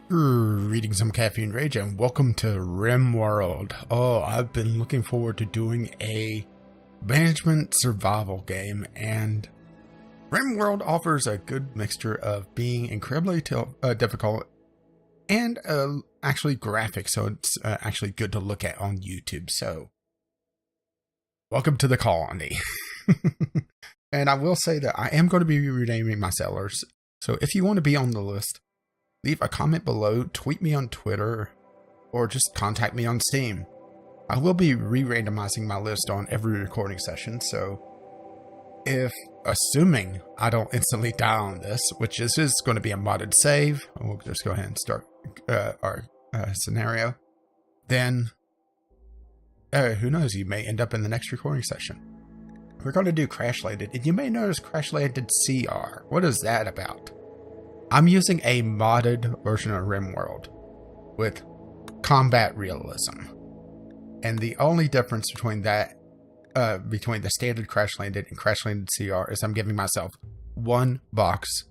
Reading some Caffeine Rage and welcome to Rimworld. Oh, I've been looking forward to doing a management survival game, and Rimworld offers a good mixture of being incredibly difficult and actually graphic, so it's actually good to look at on YouTube. So, welcome to the colony. And I will say that I am going to be renaming my sellers, so if you want to be on the list, leave a comment below, tweet me on Twitter, or just contact me on Steam. I will be re-randomizing my list on every recording session, so if, assuming I don't instantly die on this, which is going to be a modded save, we'll just go ahead and start our scenario, then who knows, you may end up in the next recording session. We're going to do Crashlanded, and you may notice Crashlanded CR. What is that about? I'm using a modded version of Rimworld with combat realism. And the only difference between that, between the standard Crashlanded and Crashlanded CR is I'm giving myself one box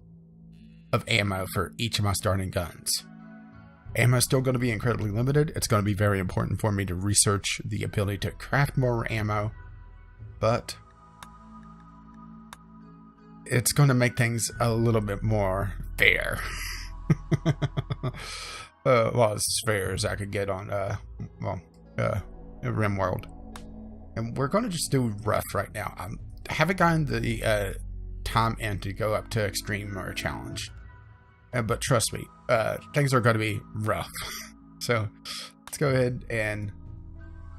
of ammo for each of my starting guns. Ammo is still going to be incredibly limited. It's going to be very important for me to research the ability to craft more ammo, but it's going to make things a little bit more fair. Well, as fair as I could get on, Rimworld. And we're going to just do rough right now. I haven't gotten the time in to go up to extreme or challenge. But trust me, things are going to be rough. So let's go ahead and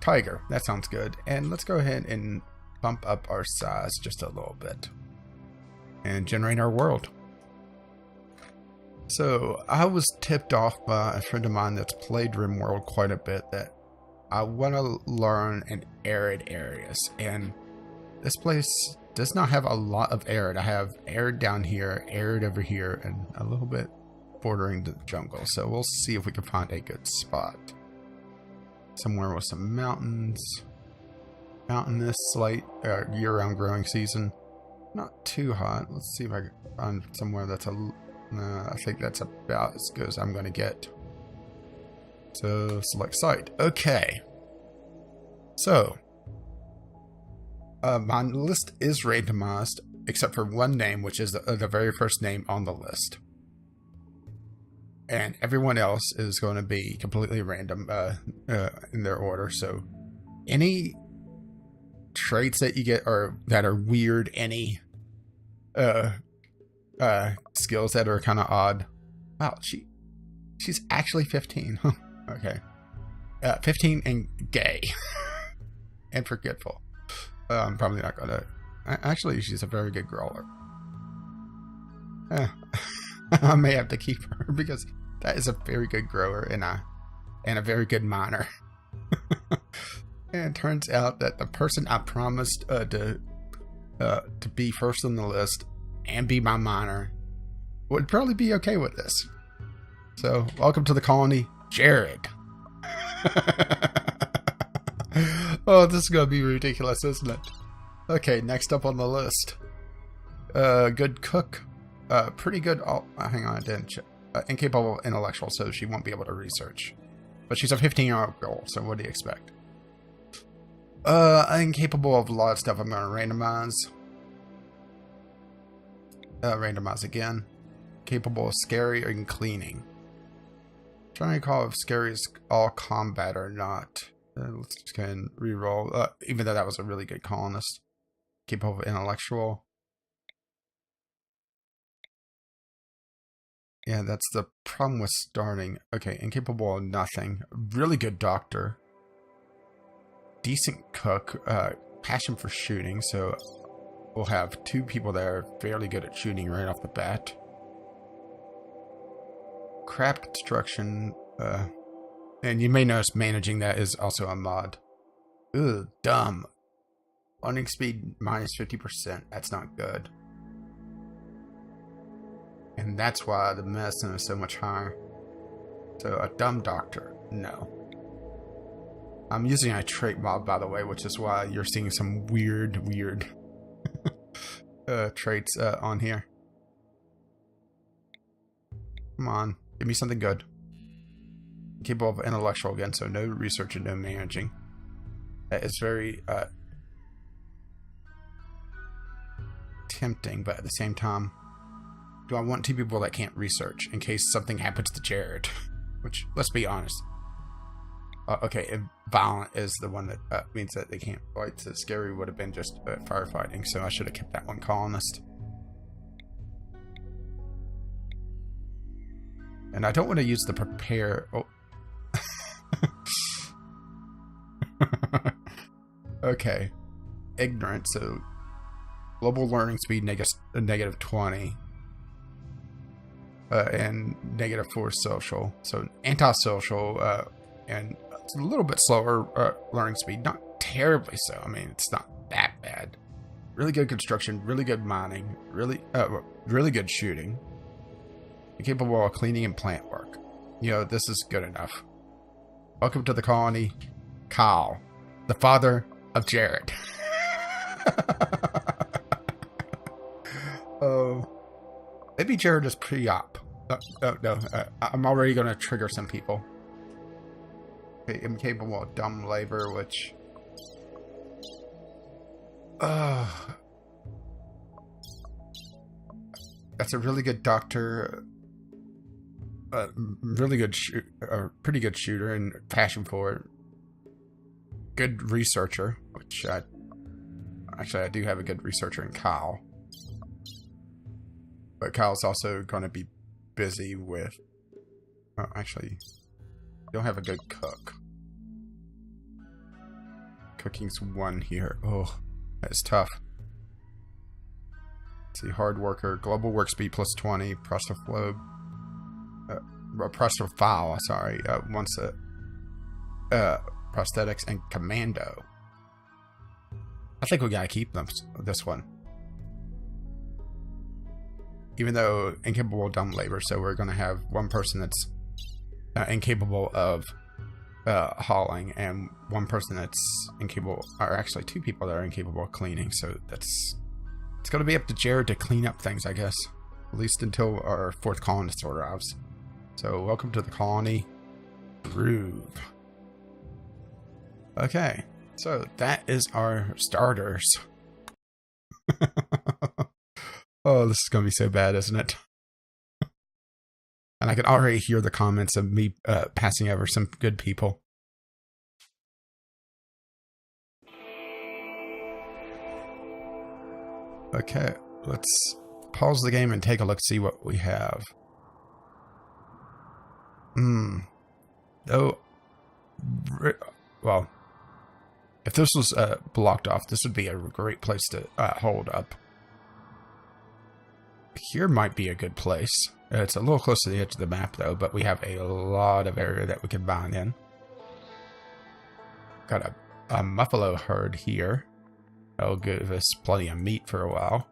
tiger. That sounds good. And let's go ahead and bump up our size just a little bit and generate our world. So I was tipped off by a friend of mine that's played Rimworld quite a bit that I want to learn in arid areas, and this place does not have a lot of arid. I have arid down here, arid over here, and a little bit bordering the jungle. So we'll see if we can find a good spot somewhere with some mountains, mountainous, slight year-round growing season. Not too hot. Let's see if I can find somewhere that's I think that's about as good as I'm going to get. So select site. Okay. So my list is randomized except for one name, which is the very first name on the list. And everyone else is going to be completely random in their order. So any traits that you get or that are weird, any skills that are kind of odd. Wow, she's actually 15. Okay. 15 and gay. And forgetful. I'm probably not gonna... Actually, she's a very good grower. I may have to keep her because that is a very good grower and a very good miner. And it turns out that the person I promised to be first on the list and be my miner would probably be okay with this. So, welcome to the colony, Jared. Oh, this is gonna be ridiculous, isn't it? Okay, next up on the list. Good cook. Pretty good. Oh, hang on, I didn't check. Incapable of intellectual, so she won't be able to research. But she's a 15-year-old girl, so what do you expect? Incapable of a lot of stuff. I'm gonna randomize. Randomize again. Capable of scary and cleaning. Trying to call if scary is all combat or not. Let's just go ahead and reroll. Even though that was a really good colonist. Capable of intellectual. Yeah, that's the problem with starting. Okay, incapable of nothing. Really good doctor. Decent cook. Passion for shooting, so we'll have two people that are fairly good at shooting right off the bat. Craft construction, and you may notice managing that is also a mod. Ugh, dumb. Running speed minus 50%. That's not good. And that's why the medicine is so much higher. So a dumb doctor, no. I'm using a trait mod, by the way, which is why you're seeing some weird traits on here. Come on, give me something good. Capable of intellectual again, so no research and no managing. It's very tempting, but at the same time, do I want two people that can't research in case something happens to Jared? Which, let's be honest. Okay, and violent is the one that means that they can't fight. So scary would have been just firefighting, so I should have kept that one colonist. And I don't want to use the prepare. Oh. Okay. Ignorance, so global learning speed negative 20. And -4 social. So antisocial, and it's a little bit slower learning speed. Not terribly so. I mean, it's not that bad. Really good construction, really good mining, really good shooting. You're capable of cleaning and plant work. You know, this is good enough. Welcome to the colony, Kyle, the father of Jared. Maybe Jared is pre-op. No, I'm already going to trigger some people. Okay, I'm capable of dumb labor, which... that's a really good doctor. Really good pretty good shooter and passion for it. Good researcher, which I do have a good researcher in Kyle. But Kyle's also going to be busy with... Oh, actually, don't have a good cook. Cooking's 1 here. Oh, that's tough. Let's see, hard worker, global work speed plus 20, prostophile, sorry, once prosthetics and commando. I think we gotta keep this one. Even though incapable of dumb labor, so we're going to have one person that's incapable of hauling, and one person that's incapable, or actually 2 people that are incapable of cleaning. So it's going to be up to Jared to clean up things, I guess, at least until our 4th colonist arrives. So welcome to the colony, Groove. Okay, so that is our starters. Oh, this is going to be so bad, isn't it? And I can already hear the comments of me passing over some good people. Okay, let's pause the game and take a look, see what we have. Oh, well, if this was blocked off, this would be a great place to hold up. Here might be a good place. It's a little close to the edge of the map, though, but we have a lot of area that we can bind in. Got a buffalo herd here. That'll give us plenty of meat for a while.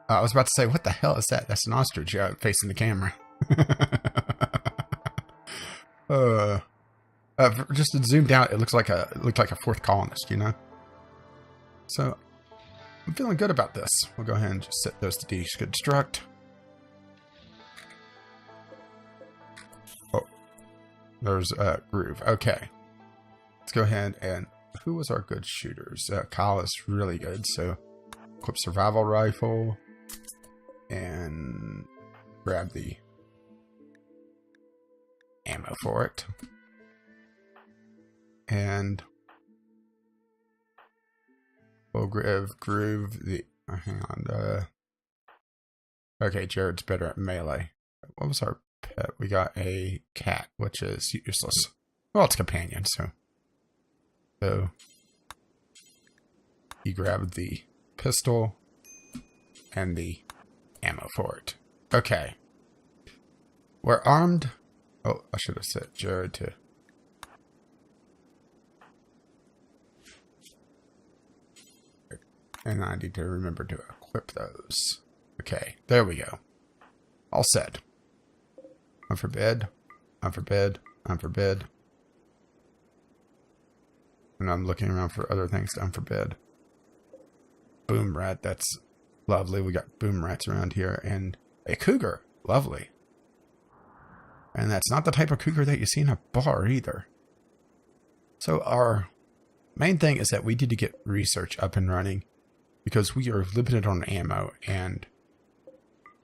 I was about to say, what the hell is that? That's an ostrich facing the camera. Just zoomed out, it looked like a 4th colonist, you know? So, I'm feeling good about this. We'll go ahead and just set those to deconstruct. Oh, there's Groove. Okay. Let's go ahead and... Who was our good shooters? Kyle is really good, so... Equip survival rifle. And... grab the... ammo for it. And... we'll groove the... hang on. Okay, Jared's better at melee. What was our pet? We got a cat, which is useless. Well, it's companion, so... So... you grab the pistol and the ammo for it. Okay. We're armed. Oh, I should have set Jared to... and I need to remember to equip those. Okay, there we go. All set. Unforbid. Unforbid. Unforbid. And I'm looking around for other things to unforbid. Boom rat, that's lovely. We got boom rats around here. And a cougar. lovely. And that's not the type of cougar that you see in a bar either. So our main thing is that we need to get research up and running because we are limited on ammo, and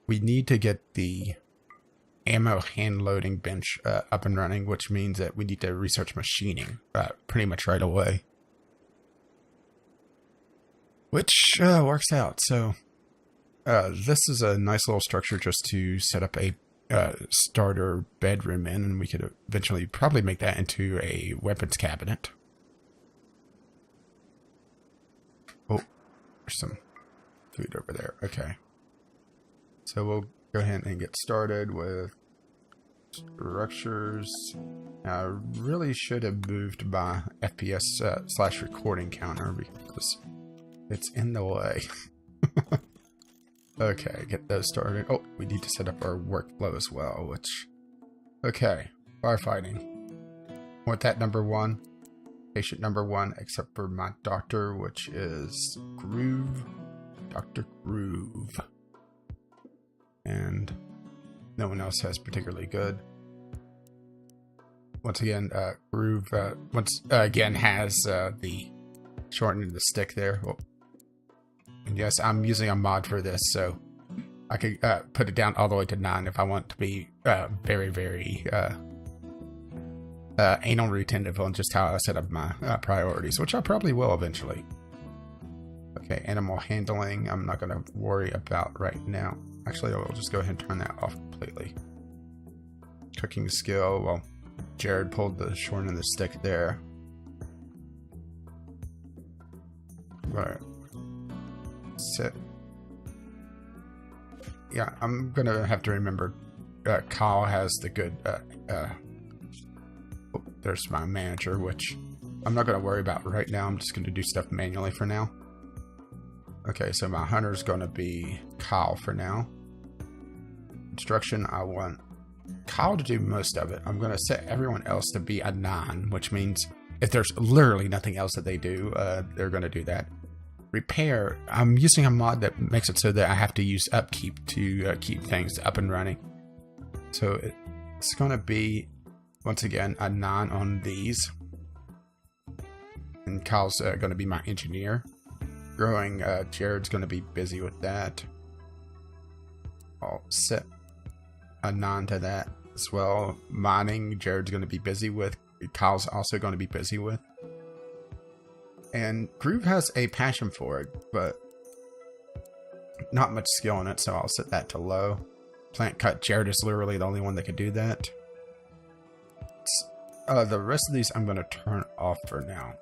we need to get the ammo hand loading bench up and running, which means that we need to research machining pretty much right away. Which works out. So this is a nice little structure just to set up a starter bedroom in, and we could eventually probably make that into a weapons cabinet. Oh, there's some food over there. Okay. So we'll go ahead and get started with structures. Now, I really should have moved my FPS / recording counter because it's in the way. Okay, get those started. Oh, we need to set up our workflow as well, which... Okay, firefighting. Want that number 1. Patient number 1, except for my doctor, which is Groove. Dr. Groove. And no one else has particularly good. Once again, Groove again has the shortened the stick there. Oh. And yes, I'm using a mod for this, so I could put it down all the way to 9 if I want to be very, very anal retentive on just how I set up my priorities, which I probably will eventually. Okay, animal handling, I'm not going to worry about right now. Actually, I'll just go ahead and turn that off completely. Cooking skill, well, Jared pulled the short end of the stick there. Right. Sit. Yeah, I'm gonna have to remember Kyle has the good oh, there's my manager, which I'm not gonna worry about right now. I'm just gonna do stuff manually for now. Okay, so my hunter's gonna be Kyle for now. Instruction, I want Kyle to do most of it. I'm gonna set everyone else to be a 9, which means if there's literally nothing else that they do, they're gonna do that. Repair, I'm using a mod that makes it so that I have to use upkeep to keep things up and running. So it's going to be, once again, a 9 on these. And Kyle's going to be my engineer. Growing, Jared's going to be busy with that. I'll set a 9 to that as well. Mining, Jared's going to be busy with. Kyle's also going to be busy with. And Groove has a passion for it, but not much skill in it, so I'll set that to low. Plant cut, Jared is literally the only one that could do that. The rest of these I'm going to turn off for now.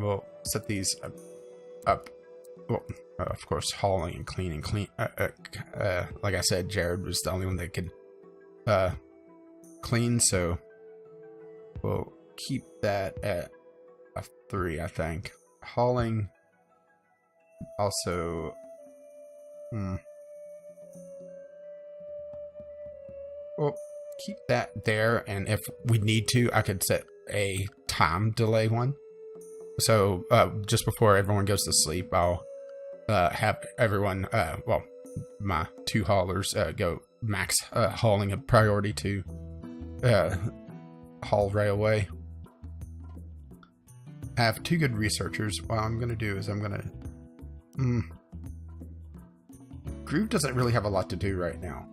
We'll set these up. Well, of course, hauling and cleaning. Like I said, Jared was the only one that could clean, so we'll keep that at a 3, I think. Hauling also well, keep that there, and if we need to, I could set a time delay one. So just before everyone goes to sleep, I'll have everyone, well, my 2 haulers go max hauling a priority to haul right away. I have 2 good researchers. What I'm going to do is I'm going to... Groove doesn't really have a lot to do right now.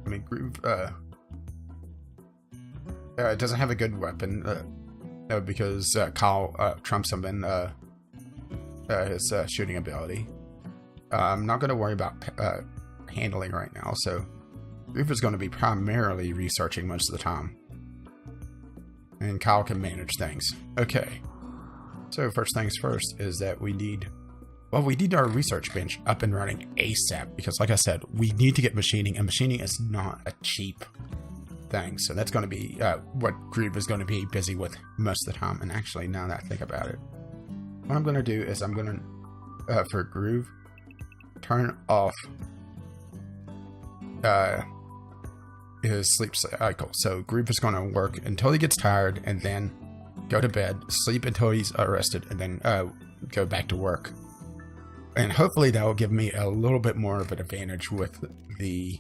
I mean, Groove doesn't have a good weapon because Kyle trumps him in his shooting ability. I'm not going to worry about handling right now, so Groove is going to be primarily researching most of the time. And Kyle can manage things. Okay. So first things first is that we need our research bench up and running ASAP, because like I said, we need to get machining, and machining is not a cheap thing. So that's going to be what Groove is going to be busy with most of the time. And actually, now that I think about it, what I'm going to do is I'm going to, for Groove, turn off his sleep cycle. So Groove is going to work until he gets tired, and then go to bed, sleep until he's rested, and then go back to work. And hopefully that will give me a little bit more of an advantage with the...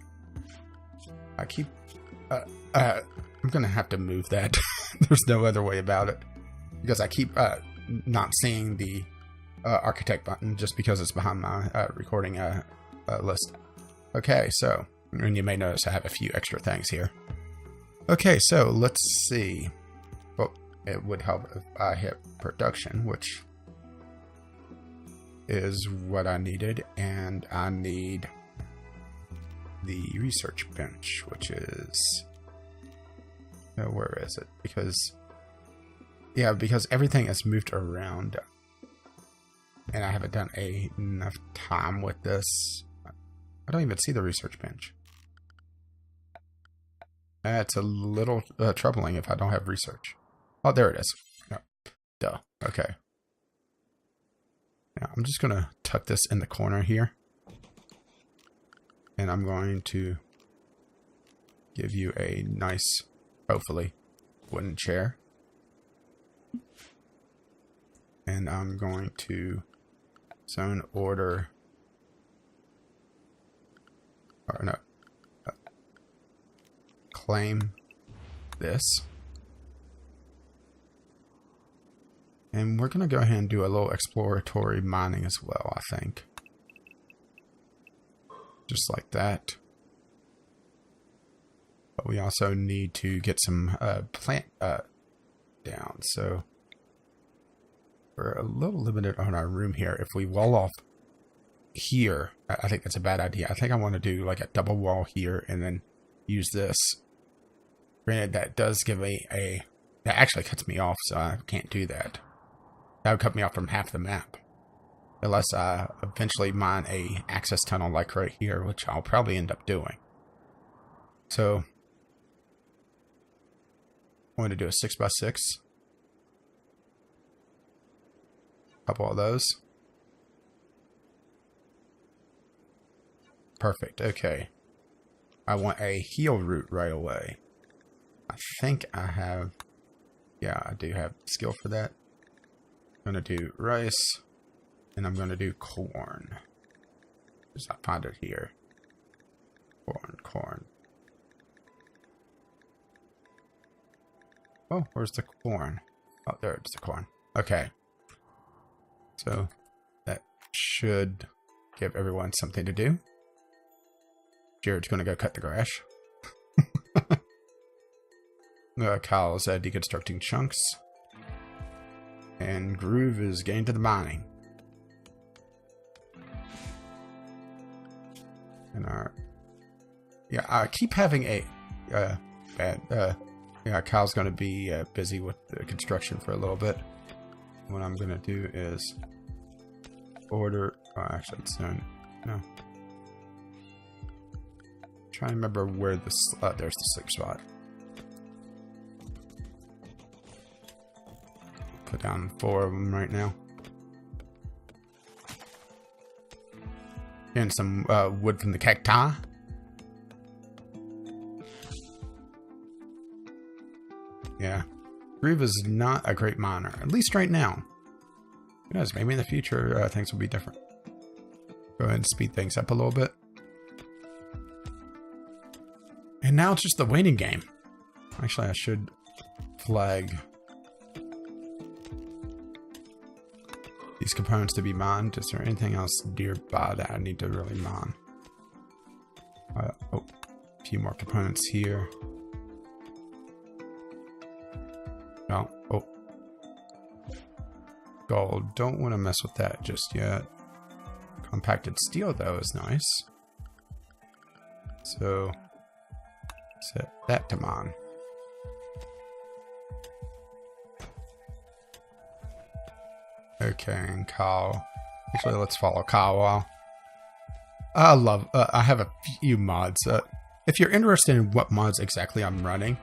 I'm going to have to move that. There's no other way about it. Because I keep not seeing the architect button just because it's behind my recording list. Okay, so, and you may notice I have a few extra things here. Okay, so let's see. Well, it would help if I hit production, which is what I needed, and I need the research bench, which is... where is it? Because everything is moved around, and I haven't done enough time with this. I don't even see the research bench. That's a little troubling if I don't have research. Oh, there it is. No. Duh. Okay. Now, I'm just going to tuck this in the corner here. And I'm going to give you a nice, hopefully, wooden chair. And I'm going to zone order... or no. Claim this. And we're going to go ahead and do a little exploratory mining as well, I think. Just like that. But we also need to get some plant down. So we're a little limited on our room here. If we wall off here, I think that's a bad idea. I think I want to do like a double wall here and then use this. Granted, that does give that actually cuts me off, so I can't do that. That would cut me off from half the map. Unless I eventually mine a access tunnel like right here, which I'll probably end up doing. So, I'm going to do a 6x6. Couple of those. Perfect, okay. I want a heal route right away. I think I have... yeah, I do have skill for that. I'm going to do rice. And I'm going to do corn. Just I find it here. Corn. Oh, where's the corn? Oh, there it's the corn. Okay. So, that should give everyone something to do. Jared's going to go cut the grass. Kyle's deconstructing chunks. And Groove is getting to the mining. And yeah, I keep having a yeah, Kyle's going to be busy with the construction for a little bit. What I'm going to do is order. Oh, actually, it's done. No. Trying to remember where this. There's the sleep spot. Put down 4 of them right now. And some wood from the cacti. Yeah. Groove is not a great miner. At least right now. Who knows? Maybe in the future things will be different. Go ahead and speed things up a little bit. And now it's just the waiting game. Actually, I should flag these components to be mined. Is there anything else nearby that I need to really mine? Oh, a few more components here. No. Oh. Gold. Don't want to mess with that just yet. Compacted steel, though, is nice. So, set that to mine. Okay, and Kyle. Actually, let's follow Kyle while. I have a few mods. If you're interested in what mods exactly I'm running,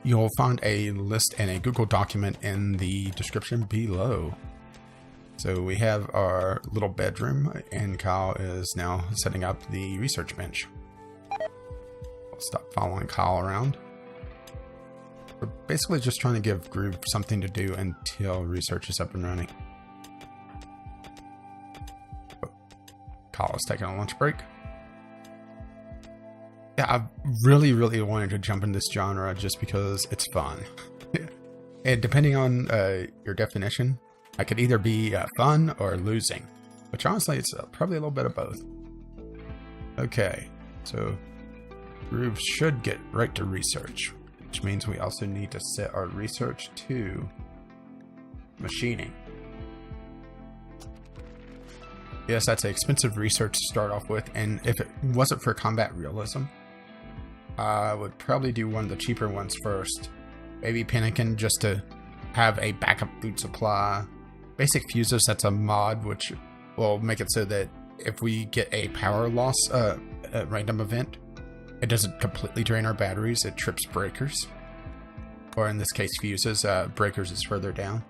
you'll find a list and a Google document in the description below. So we have our little bedroom, and Kyle is now setting up the research bench. I'll stop following Kyle around. We're basically just trying to give Groove something to do until research is up and running. Kyle is taking a lunch break. Yeah, I really wanted to jump in this genre just because it's fun. And depending on your definition, I could either be fun or losing. Which honestly, it's probably a little bit of both. Okay, so Groove should get right to research, which means we also need to set our research to machining. Yes, that's an expensive research to start off with, and if it wasn't for combat realism, I would probably do one of the cheaper ones first. Maybe Panikin just to have a backup food supply. Basic fuses, that's a mod which will make it so that if we get a power loss random event, it doesn't completely drain our batteries, it trips breakers. Or in this case fuses, breakers is further down.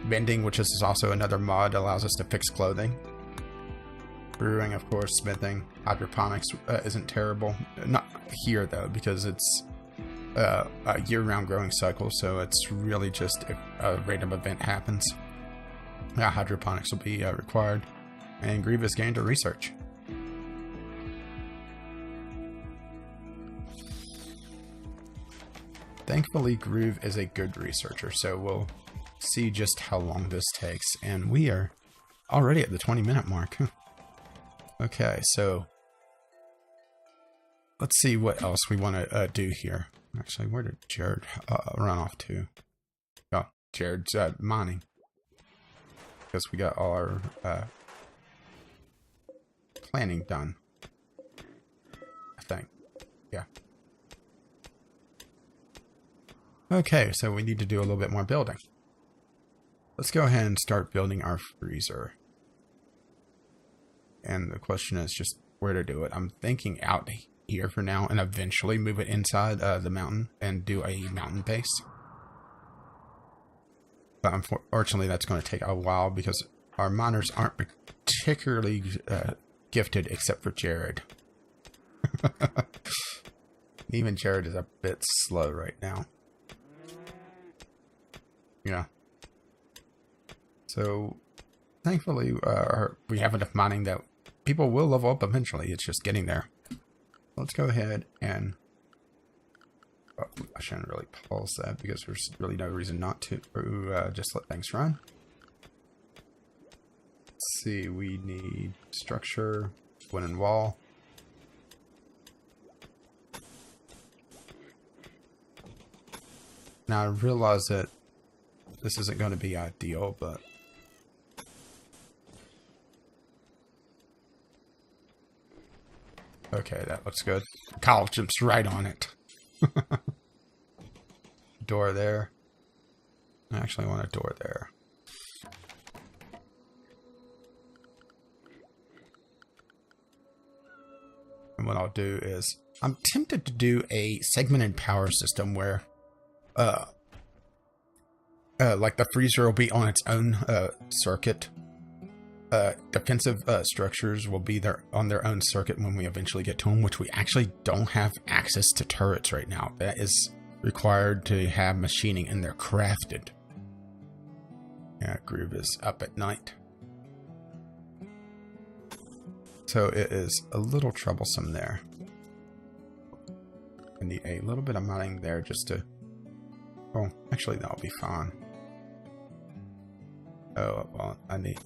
Bending, which is also another mod, allows us to fix clothing. Brewing, of course, smithing. Hydroponics isn't terrible. Not here though, because it's a year-round growing cycle, so it's really just if a random event happens. Hydroponics will be required. And Grievous gained to research. Thankfully, Groove is a good researcher, so we'll see just how long this takes. And we are already at the 20-minute mark. Okay, so let's see what else we want to do here. Actually, where did Jared run off to? Oh, Jared's mining. Because we got all our planning done. I think. Yeah. Okay, so we need to do a little bit more building. Let's go ahead and start building our freezer. And the question is just where to do it. I'm thinking out here for now and eventually move it inside the mountain and do a mountain base. But unfortunately that's going to take a while because our miners aren't particularly gifted except for Jared. Even Jared is a bit slow right now. Yeah. So thankfully we have enough mining that people will level up eventually. It's just getting there. Let's go ahead and I shouldn't really pause that because there's really no reason not to just let things run. Let's see, we need structure, wooden wall. Now I realize that this isn't going to be ideal, but okay, that looks good. Kyle jumps right on it. Door there. I actually want a door there. And what I'll do is, I'm tempted to do a segmented power system where, like the freezer will be on its own circuit. Defensive structures will be on their own circuit when we eventually get to them, which we actually don't have access to turrets right now. That is required to have machining, and they're crafted. Yeah, Groove is up at night. So it is a little troublesome there. I need a little bit of mining there just to... Oh, actually that'll be fine. Oh, well, I need...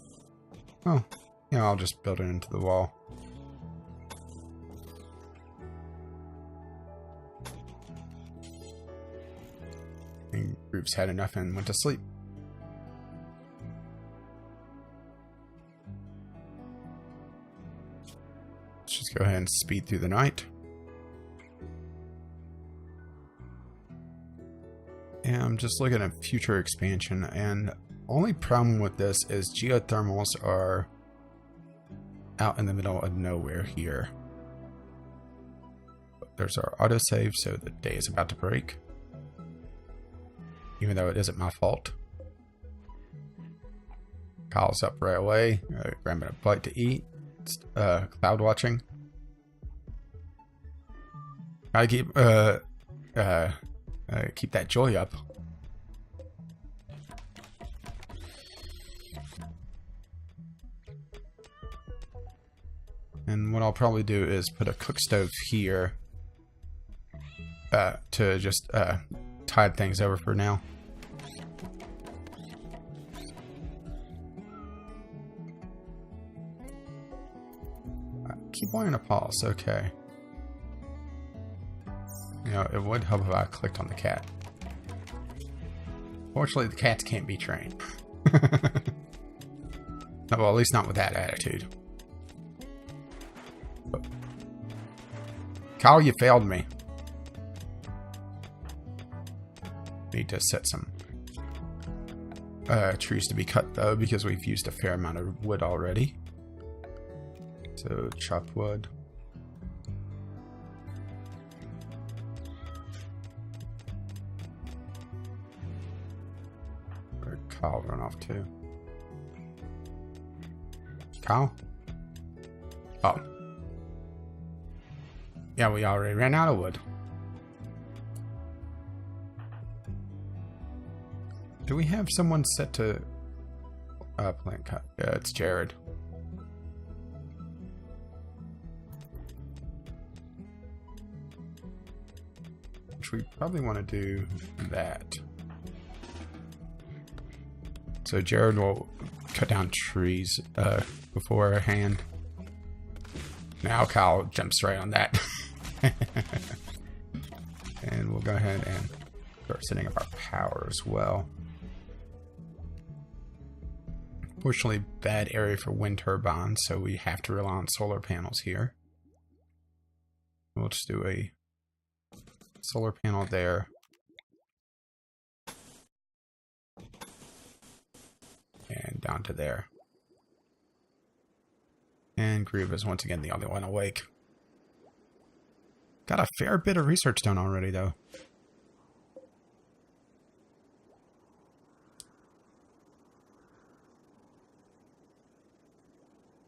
Oh, yeah, I'll just build it into the wall. And Groove's had enough and went to sleep. Let's just go ahead and speed through the night. And I'm just looking at future expansion, and only problem with this is geothermals are out in the middle of nowhere here. There's our autosave, so the day is about to break. Even though it isn't my fault. Kyle's up right away, grabbing a bite to eat. Cloud watching. I keep that joy up. And what I'll probably do is put a cook stove here to just tide things over for now. Keep wanting to pause, okay. You know, it would help if I clicked on the cat. Fortunately, the cats can't be trained. No, well, at least not with that attitude. But, Kyle, you failed me. Need to set some trees to be cut, though, because we've used a fair amount of wood already. So, chop wood. Where'd Kyle run off to? Kyle? Oh. Yeah, we already ran out of wood. Do we have someone set to plant cut? Yeah, it's Jared. Which we probably want to do that. So Jared will cut down trees beforehand. Now Kyle jumps right on that. And we'll go ahead and start setting up our power as well. Fortunately, bad area for wind turbines, so we have to rely on solar panels here. We'll just do a solar panel there. And down to there. And Groove is once again the only one awake. Got a fair bit of research done already, though.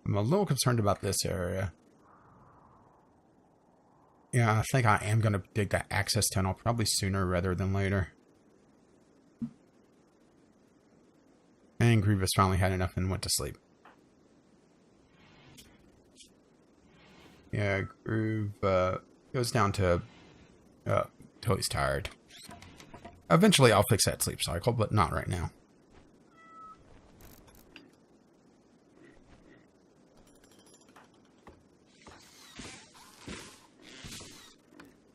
I'm a little concerned about this area. Yeah, I think I am going to dig that access tunnel probably sooner rather than later. And Grievous finally had enough and went to sleep. Yeah, Groove goes down to till he's tired. Eventually I'll fix that sleep cycle, but not right now.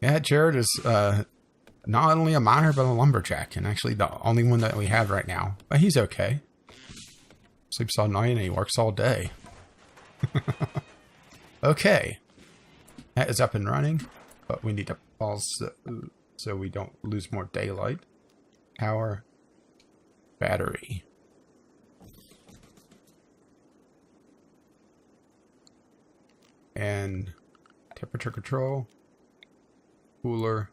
Yeah, Jared is not only a miner, but a lumberjack, and actually the only one that we have right now. But he's okay. Sleeps all night and he works all day. Okay. That is up and running, but we need to pause so we don't lose more daylight. Power. Battery. And temperature control. Cooler.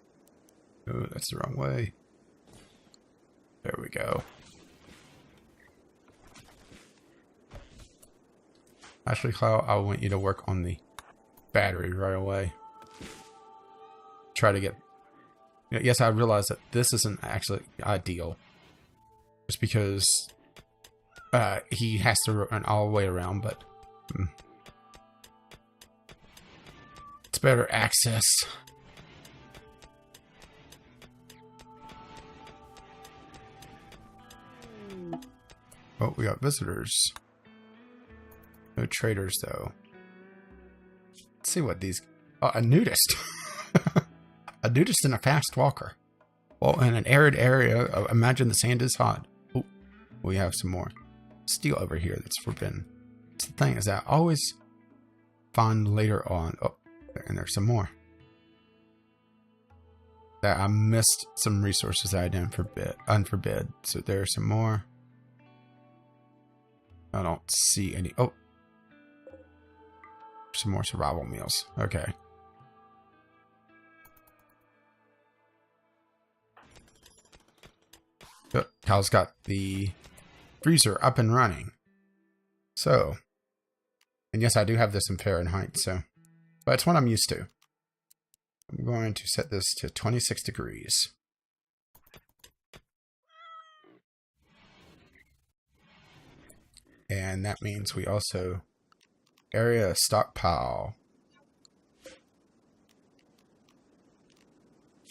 Oh, that's the wrong way. There we go. Actually, Kyle, I want you to work on the battery right away. Try to get... Yes, I realize that this isn't actually ideal. Just because he has to run all the way around, but... it's better access. Oh, we got visitors. No traders, though. Let's see what these... Oh, a nudist. A nudist and a fast walker. Well, in an arid area, imagine the sand is hot. Oh, we have some more steel over here that's forbidden. That's the thing, is that I always find later on... Oh, and there's some more. That I missed some resources that I didn't unforbid. So there's some more. I don't see any... Oh. Some more survival meals. Okay. Oh, Kyle's got the freezer up and running. So. And yes, I do have this in Fahrenheit, so. But it's what I'm used to. I'm going to set this to 26 degrees. And that means we also area stockpile.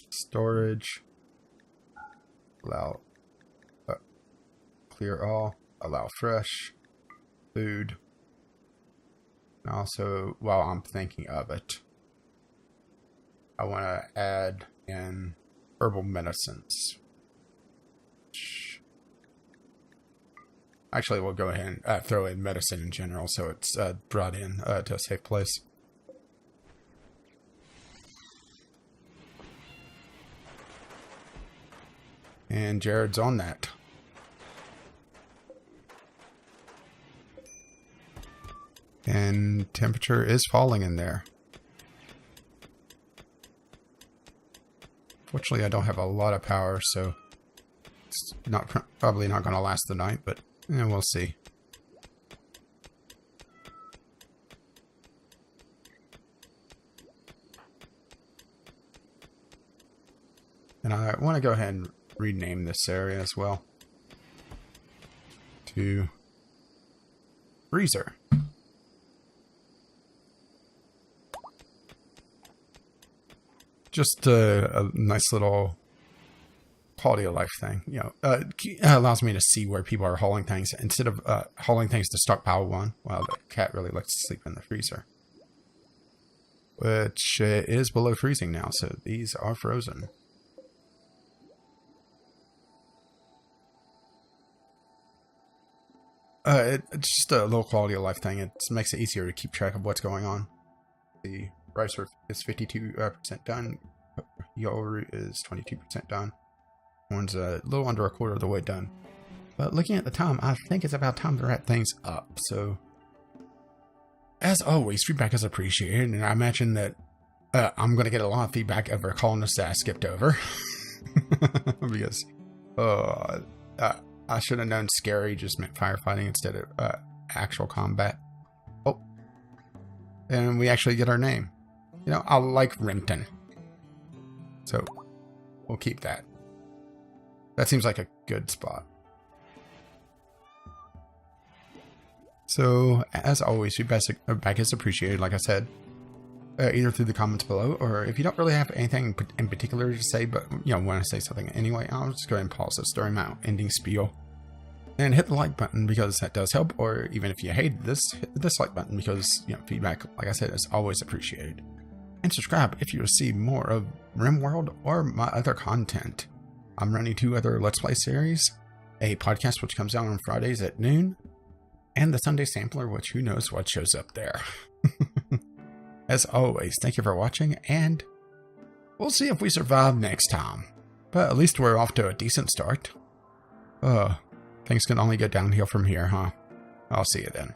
Storage. Allow clear all. Allow fresh. Food. And also, while I'm thinking of it, I want to add in herbal medicines. Actually, we'll go ahead and throw in medicine in general, so it's brought in to a safe place. And Jared's on that. And temperature is falling in there. Fortunately, I don't have a lot of power, so it's probably not going to last the night, but we'll see. And I want to go ahead and rename this area as well to Freezer. Just a nice little quality of life thing, you know. It allows me to see where people are hauling things instead of hauling things to stockpile one. While the cat really likes to sleep in the freezer, which is below freezing now, so these are frozen. It's just a low quality of life thing. It makes it easier to keep track of what's going on. The rice is 52% done. Yellow root is 22% done. One's a little under a quarter of the way done. But looking at the time, I think it's about time to wrap things up. So, as always, feedback is appreciated, and I imagine that I'm going to get a lot of feedback over colonists that I skipped over. Because I should have known scary just meant firefighting instead of actual combat. Oh, and we actually get our name. You know, I like Rimton, so we'll keep that. That seems like a good spot. So, as always, feedback is appreciated, like I said, either through the comments below, or if you don't really have anything in particular to say, but, you know, want to say something anyway, I'll just go ahead and pause this during my ending spiel. And hit the like button because that does help, or even if you hate this, hit the dislike button because, you know, feedback, like I said, is always appreciated. And subscribe if you want to see more of Rimworld or my other content. I'm running 2 other Let's Play series, a podcast which comes out on Fridays at noon, and the Sunday Sampler, which who knows what shows up there. As always, thank you for watching, and we'll see if we survive next time. But at least we're off to a decent start. Things can only go downhill from here, huh? I'll see you then.